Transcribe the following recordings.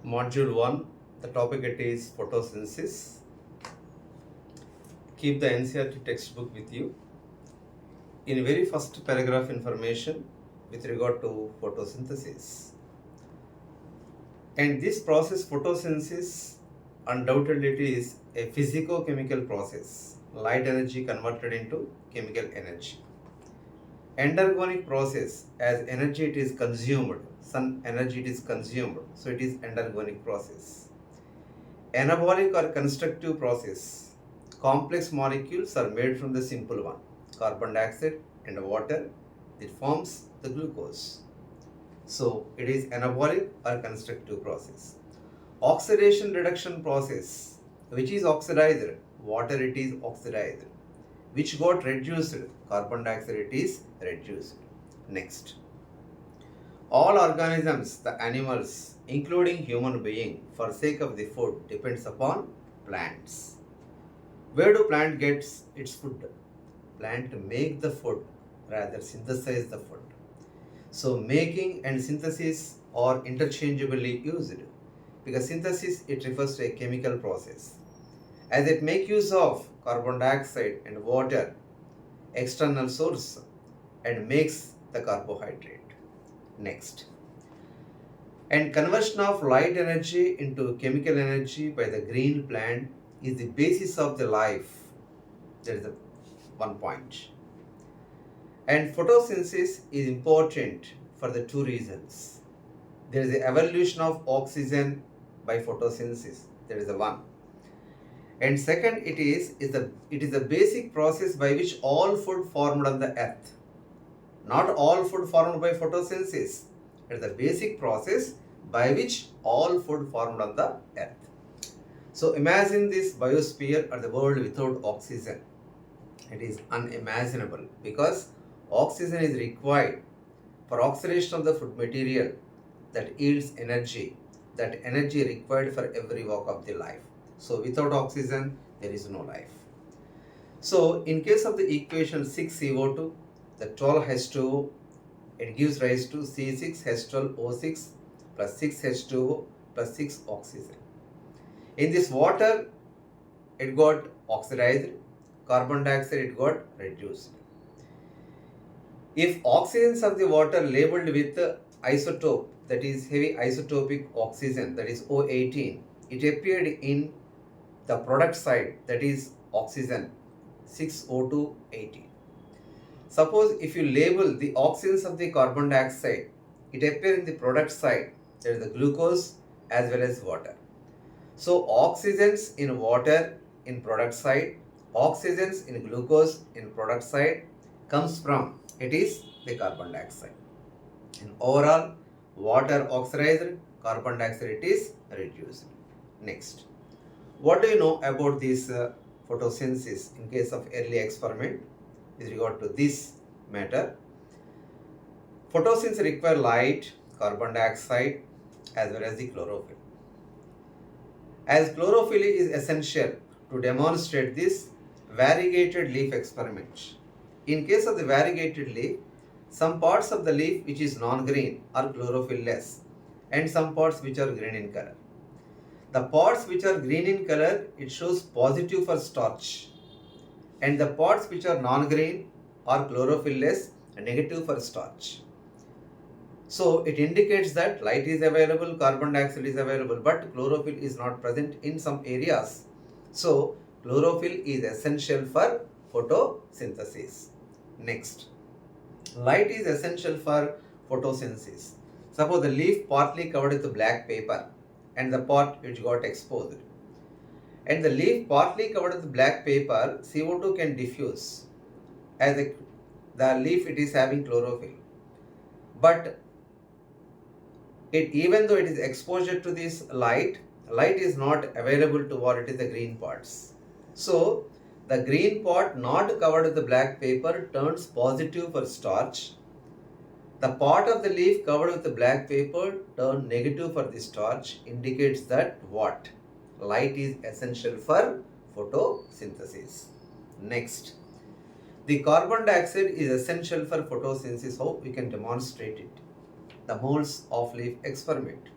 Module 1, the topic it is photosynthesis. Keep the NCERT textbook with you. In very first paragraph information with regard to photosynthesis. And this process photosynthesis undoubtedly it is a physico-chemical process. Light energy converted into chemical energy. Endergonic process, as energy it is consumed, sun energy it is consumed, so it is endergonic process. Anabolic or constructive process, complex molecules are made from the simple one, carbon dioxide and water, it forms the glucose. So it is anabolic or constructive process. Oxidation reduction process, which is oxidized, water it is oxidized, which got reduced, carbon dioxide it is reduced. Next, all organisms, the animals, including human being, for sake of the food, depends upon plants. Where do plant gets its food? Plant make the food, rather synthesize the food. So making and synthesis are interchangeably used because synthesis it refers to a chemical process. As it make use of carbon dioxide and water, external source, and makes the carbohydrate. Next. And conversion of light energy into chemical energy by the green plant is the basis of the life. That is the one point. And photosynthesis is important for the two reasons. There is the evolution of oxygen by photosynthesis. That is the one. And second, it is the basic process by which all food formed on the earth. Not all food formed by photosynthesis. It is the basic process by which all food formed on the earth. So imagine this biosphere or the world without oxygen. It is unimaginable because oxygen is required for oxidation of the food material that yields energy. That energy required for every walk of the life. So without oxygen, there is no life. So in case of the equation 6CO2, the 12 H2O, it gives rise to C6H12O6 plus 6H2O plus 6 oxygen. In this water, it got oxidized, carbon dioxide it got reduced. If oxygens of the water labeled with isotope, that is heavy isotopic oxygen, that is O18, it appeared in the product side, that is oxygen 6O218. Suppose if you label the oxygens of the carbon dioxide, it appears in the product side, that is the glucose as well as water. So oxygens in water in product side, oxygens in glucose in product side comes from, it is the carbon dioxide. And overall, water oxidized, carbon dioxide it is reduced. Next, what do you know about this photosynthesis in case of early experiment with regard to this matter? Photosynthesis require light, carbon dioxide as well as the chlorophyll. As chlorophyll is essential to demonstrate this variegated leaf experiment. In case of the variegated leaf, some parts of the leaf which is non-green are chlorophyll less and some parts which are green in color. The parts which are green in color, it shows positive for starch, and the parts which are non-green are chlorophyll less and negative for starch. So it indicates that light is available, carbon dioxide is available, but chlorophyll is not present in some areas. So chlorophyll is essential for photosynthesis. Next, light is essential for photosynthesis. Suppose the leaf partly covered with black paper and the part which got exposed. And the leaf partly covered with black paper, CO2 can diffuse as the leaf it is having chlorophyll. But even though it is exposure to this light is not available to what it is the green parts. So the green part not covered with the black paper turns positive for starch. The part of the leaf covered with the black paper turned negative for the starch, indicates that what? Light is essential for photosynthesis. Next, the carbon dioxide is essential for photosynthesis. How we can demonstrate it? The moles of leaf experiment.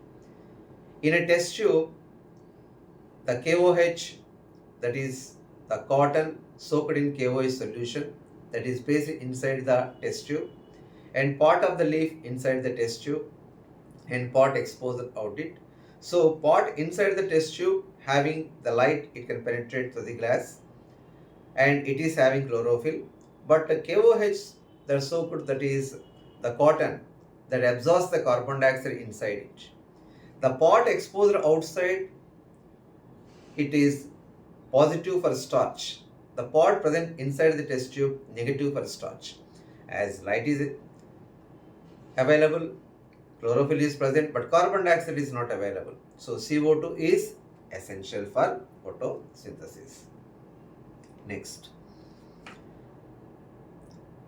In a test tube, the KOH, that is the cotton soaked in KOH solution, that is placed inside the test tube, and part of the leaf inside the test tube, and pot exposed out it. So pot inside the test tube having the light, it can penetrate through the glass, and it is having chlorophyll. But the KOH, that soaked, that is the cotton, that absorbs the carbon dioxide inside it. The pot exposed outside, it is positive for starch. The pot present inside the test tube, negative for starch. As light is available, chlorophyll is present, but carbon dioxide is not available. So CO2 is essential for photosynthesis. Next.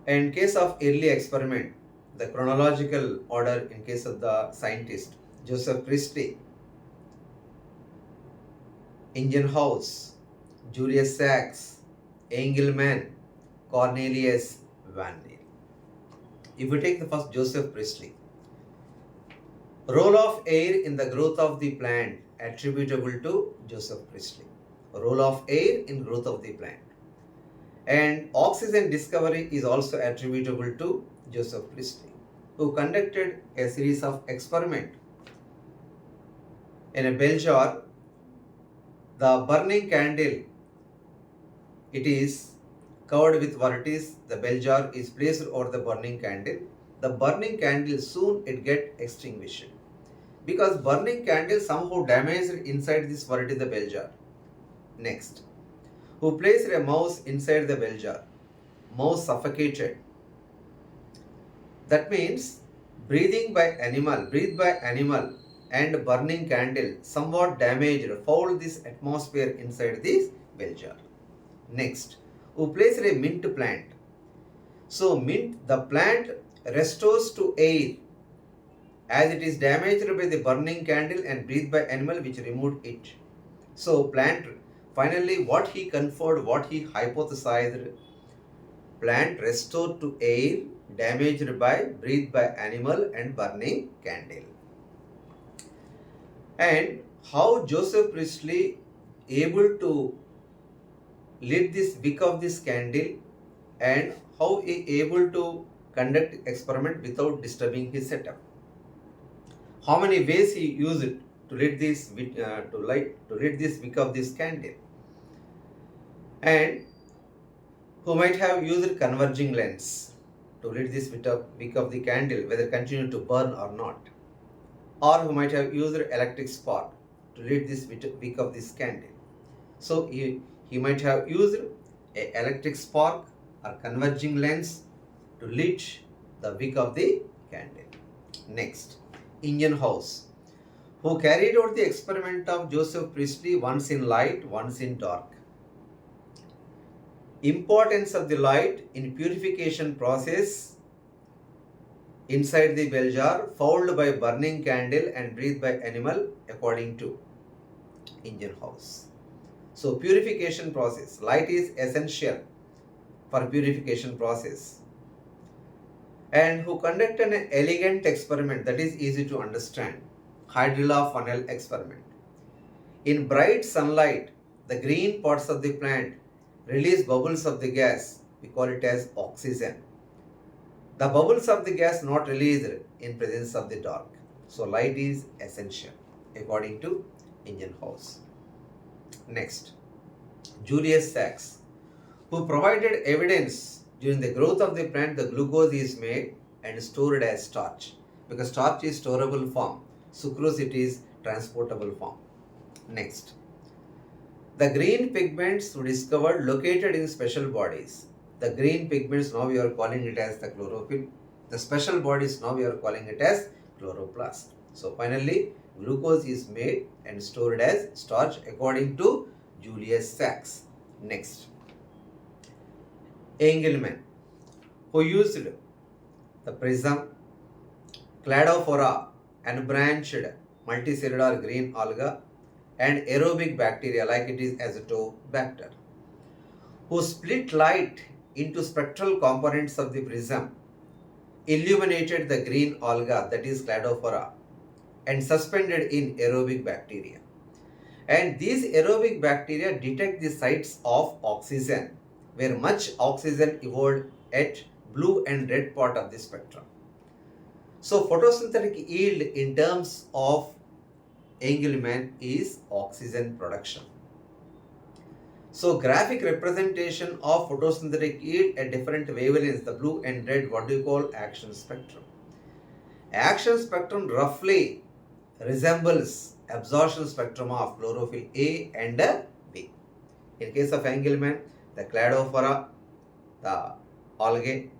In case of early experiment, the chronological order in case of the scientist, Joseph Priestley, Ingenhousz, Julius Sachs, Engelmann, Cornelius Van Til. If we take the first Joseph Priestley, role of air in the growth of the plant attributable to Joseph Priestley. Role of air in growth of the plant. And oxygen discovery is also attributable to Joseph Priestley, who conducted a series of experiments. In a bell jar, the burning candle, it is covered with what it is, the bell jar is placed over the burning candle. The burning candle soon it get extinguished, because burning candle somehow damaged inside this what it is the bell jar. Next, who placed a mouse inside the bell jar. Mouse suffocated. That means breathed by animal and burning candle somewhat damaged, fouled this atmosphere inside this bell jar. Next, who placed a mint plant. So mint, the plant restores to air as it is damaged by the burning candle and breathed by animal which removed it. So plant, finally what he conferred, what he hypothesized, plant restored to air damaged by breathed by animal and burning candle. And how Joseph Priestley able to lit this wick of this candle, and how he able to conduct experiment without disturbing his setup. How many ways he used to lit this this wick of this candle, and who might have used converging lens to lit this wick of the candle, whether continue to burn or not, or who might have used electric spark to lit this wick of this candle. So he might have used an electric spark or converging lens to lit the wick of the candle. Next, Ingenhousz, who carried out the experiment of Joseph Priestley, once in light, once in dark. Importance of the light in purification process inside the bell jar, fouled by burning candle and breathed by animal, according to Ingenhousz. So purification process, light is essential for purification process. And who conducted an elegant experiment that is easy to understand, hydrilla funnel experiment. In bright sunlight, the green parts of the plant release bubbles of the gas, we call it as oxygen. The bubbles of the gas not released in presence of the dark. So light is essential according to Ingenhousz. Next, Julius Sachs, who provided evidence during the growth of the plant the glucose is made and stored as starch, because starch is storable form, sucrose it is transportable form. Next, the green pigments were discovered located in special bodies. The green pigments now we are calling it as the chlorophyll. The special bodies now we are calling it as chloroplast. So finally, glucose is made and stored as starch according to Julius Sachs. Next, Engelmann, who used the prism, cladophora, unbranched multicellular green alga, and aerobic bacteria like it is azotobacter, who split light into spectral components of the prism, illuminated the green alga, that is cladophora, and suspended in aerobic bacteria. And these aerobic bacteria detect the sites of oxygen, where much oxygen evolved at blue and red part of the spectrum. So photosynthetic yield in terms of Engelmann is oxygen production. So graphic representation of photosynthetic yield at different wavelengths, the blue and red, what do you call action spectrum? Action spectrum roughly resembles absorption spectrum of chlorophyll A and B. In case of Engelmann, the cladophora, the algae,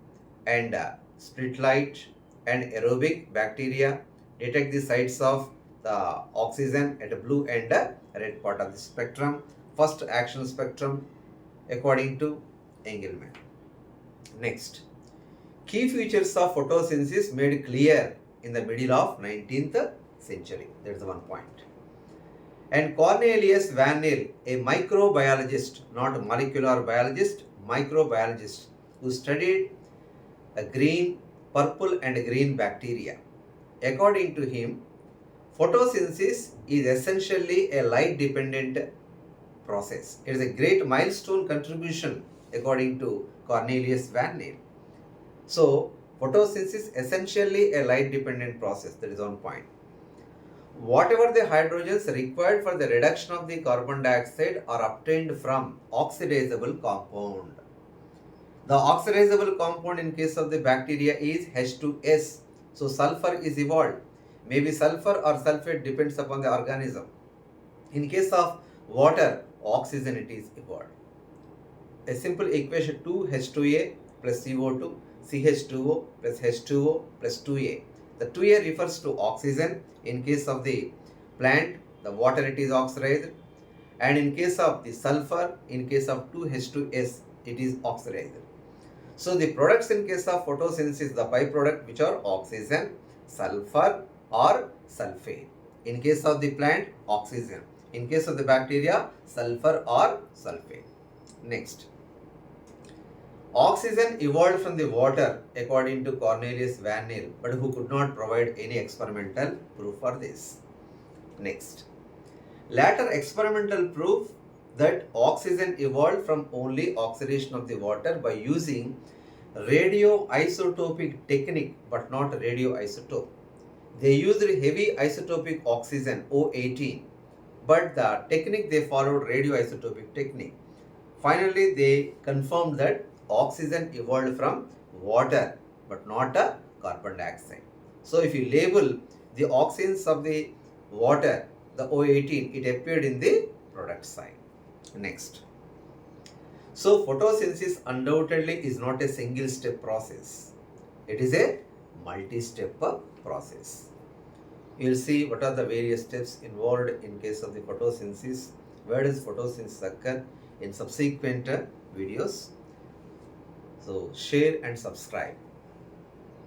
and split light and aerobic bacteria detect the sites of the oxygen at a blue and a red part of the spectrum. First action spectrum according to Engelmann. Next, key features of photosynthesis made clear in the middle of 19th century. That's the one point. And Cornelius Van Til, a microbiologist, not a molecular biologist, microbiologist, who studied the green, purple and green bacteria. According to him, photosynthesis is essentially a light-dependent process. It is a great milestone contribution according to Cornelius Van Til. So, photosynthesis essentially a light-dependent process. That is one point. Whatever the hydrogens required for the reduction of the carbon dioxide are obtained from oxidizable compound. The oxidizable compound in case of the bacteria is H2S. So sulfur is evolved. Maybe sulfur or sulfate depends upon the organism. In case of water, oxygen it is evolved. A simple equation 2H2A plus CO2, CH2O plus H2O plus 2A. The 2A refers to oxygen. In case of the plant, the water it is oxidized. And in case of the sulfur, in case of 2H2S, it is oxidized. So the products in case of photosynthesis, the byproduct which are oxygen, sulfur or sulfate. In case of the plant, oxygen. In case of the bacteria, sulfur or sulfate. Next. Oxygen evolved from the water according to Cornelius Van Til, but who could not provide any experimental proof for this. Next. Later experimental proof that oxygen evolved from only oxidation of the water by using radioisotopic technique but not radioisotope. They used heavy isotopic oxygen O18, but the technique they followed radioisotopic technique. Finally, they confirmed that oxygen evolved from water but not a carbon dioxide. So if you label the oxygens of the water, the O18, it appeared in the product side. Next. So photosynthesis undoubtedly is not a single step process. It is a multi-step process. You will see what are the various steps involved in case of the photosynthesis. Where does photosynthesis occur in subsequent videos. So share and subscribe.